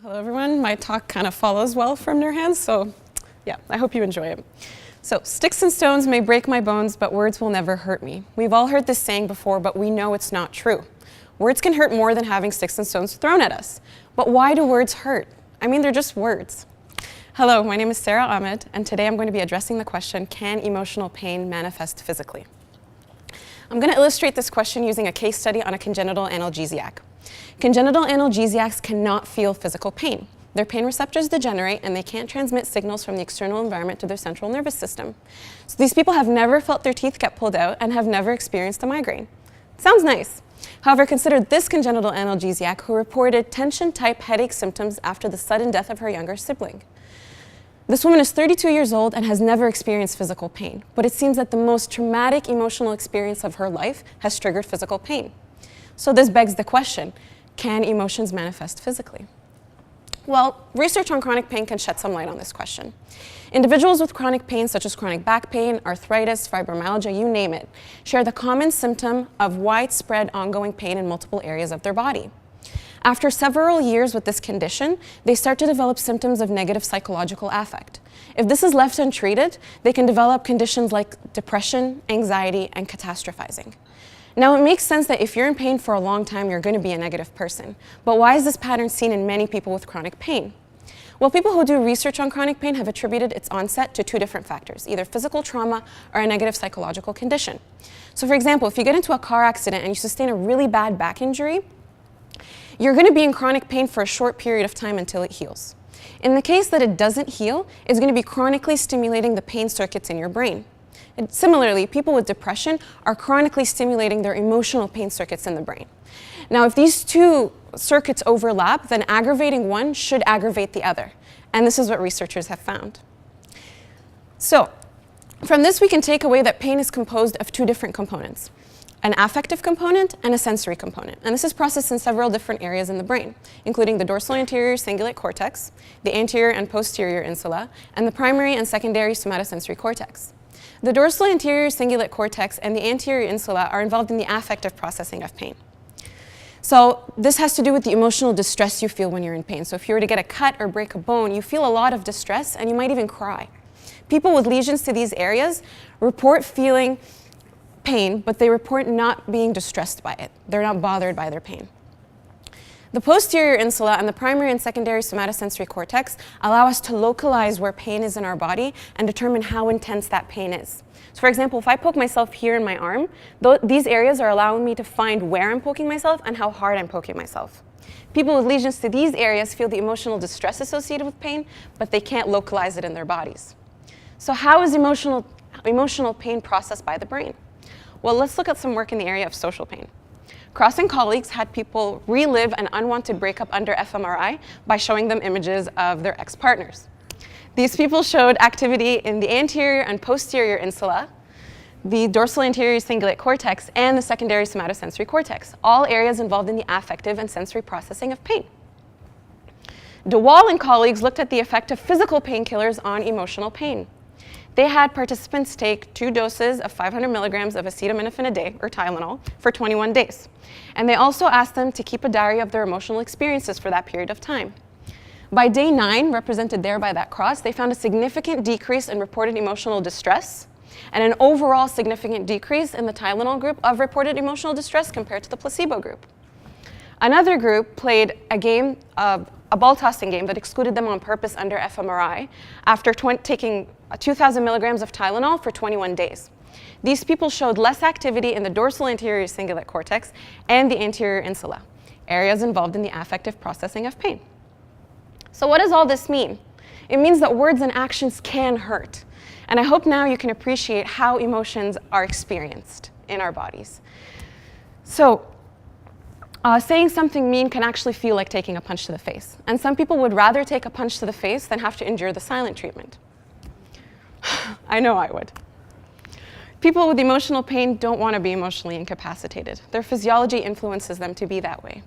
Hello everyone, my talk kind of follows well from Nurhan, so yeah, I hope you enjoy it. So, sticks and stones may break my bones, but words will never hurt me. We've all heard this saying before, but we know it's not true. Words can hurt more than having sticks and stones thrown at us. But why do words hurt? I mean, they're just words. Hello, my name is Sara Ahmed, and today I'm going to be addressing the question, can emotional pain manifest physically? I'm going to illustrate this question using a case study on a congenital analgesiac. Congenital analgesiacs cannot feel physical pain. Their pain receptors degenerate and they can't transmit signals from the external environment to their central nervous system. So these people have never felt their teeth get pulled out and have never experienced a migraine. Sounds nice. However, consider this congenital analgesiac who reported tension-type headache symptoms after the sudden death of her younger sibling. This woman is 32 years old and has never experienced physical pain, but it seems that the most traumatic emotional experience of her life has triggered physical pain. So this begs the question, can emotions manifest physically? Well, research on chronic pain can shed some light on this question. Individuals with chronic pain, such as chronic back pain, arthritis, fibromyalgia, you name it, share the common symptom of widespread ongoing pain in multiple areas of their body. After several years with this condition, they start to develop symptoms of negative psychological affect. If this is left untreated, they can develop conditions like depression, anxiety, and catastrophizing. Now, it makes sense that if you're in pain for a long time, you're going to be a negative person. But why is this pattern seen in many people with chronic pain? Well, people who do research on chronic pain have attributed its onset to two different factors, either physical trauma or a negative psychological condition. So for example, if you get into a car accident and you sustain a really bad back injury, you're going to be in chronic pain for a short period of time until it heals. In the case that it doesn't heal, it's going to be chronically stimulating the pain circuits in your brain. And similarly, people with depression are chronically stimulating their emotional pain circuits in the brain. Now, if these two circuits overlap, then aggravating one should aggravate the other. And this is what researchers have found. So, from this we can take away that pain is composed of two different components, an affective component and a sensory component. And this is processed in several different areas in the brain, including the dorsal anterior cingulate cortex, the anterior and posterior insula, and the primary and secondary somatosensory cortex. The dorsal anterior cingulate cortex and the anterior insula are involved in the affective processing of pain. So this has to do with the emotional distress you feel when you're in pain. So if you were to get a cut or break a bone, you feel a lot of distress and you might even cry. People with lesions to these areas report feeling pain, but they report not being distressed by it. They're not bothered by their pain. The posterior insula and the primary and secondary somatosensory cortex allow us to localize where pain is in our body and determine how intense that pain is. So for example, if I poke myself here in my arm, these areas are allowing me to find where I'm poking myself and how hard I'm poking myself. People with lesions to these areas feel the emotional distress associated with pain, but they can't localize it in their bodies. So how is emotional pain processed by the brain? Well, let's look at some work in the area of social pain. Cross and colleagues had people relive an unwanted breakup under fMRI by showing them images of their ex-partners. These people showed activity in the anterior and posterior insula, the dorsal anterior cingulate cortex, and the secondary somatosensory cortex, all areas involved in the affective and sensory processing of pain. DeWall and colleagues looked at the effect of physical painkillers on emotional pain. They had participants take 2 doses of 500 milligrams of acetaminophen a day, or Tylenol, for 21 days. And they also asked them to keep a diary of their emotional experiences for that period of time. By day 9, represented there by that cross, they found a significant decrease in reported emotional distress and an overall significant decrease in the Tylenol group of reported emotional distress compared to the placebo group. Another group played a ball tossing game that excluded them on purpose under fMRI after taking 2,000 milligrams of Tylenol for 21 days. These people showed less activity in the dorsal anterior cingulate cortex and the anterior insula, areas involved in the affective processing of pain. So what does all this mean? It means that words and actions can hurt. And I hope now you can appreciate how emotions are experienced in our bodies. So, saying something mean can actually feel like taking a punch to the face. And some people would rather take a punch to the face than have to endure the silent treatment. I know I would. People with emotional pain don't want to be emotionally incapacitated. Their physiology influences them to be that way.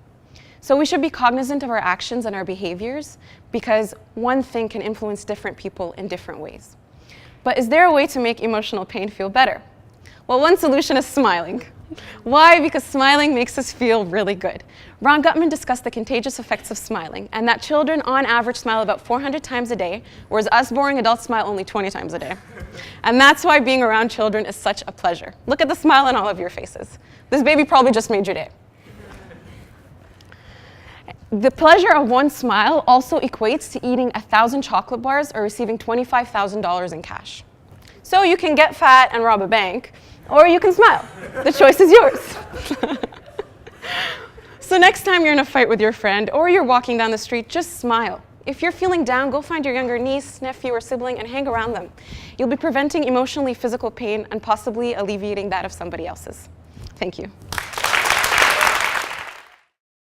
So we should be cognizant of our actions and our behaviors because one thing can influence different people in different ways. But is there a way to make emotional pain feel better? Well, one solution is smiling. Why? Because smiling makes us feel really good. Ron Gutman discussed the contagious effects of smiling, and that children on average smile about 400 times a day, whereas us boring adults smile only 20 times a day. And that's why being around children is such a pleasure. Look at the smile on all of your faces. This baby probably just made your day. The pleasure of one smile also equates to eating 1,000 chocolate bars or receiving $25,000 in cash. So you can get fat and rob a bank, or you can smile. The choice is yours. So next time you're in a fight with your friend or you're walking down the street, just smile. If you're feeling down, go find your younger niece, nephew, or sibling and hang around them. You'll be preventing emotionally physical pain and possibly alleviating that of somebody else's. Thank you.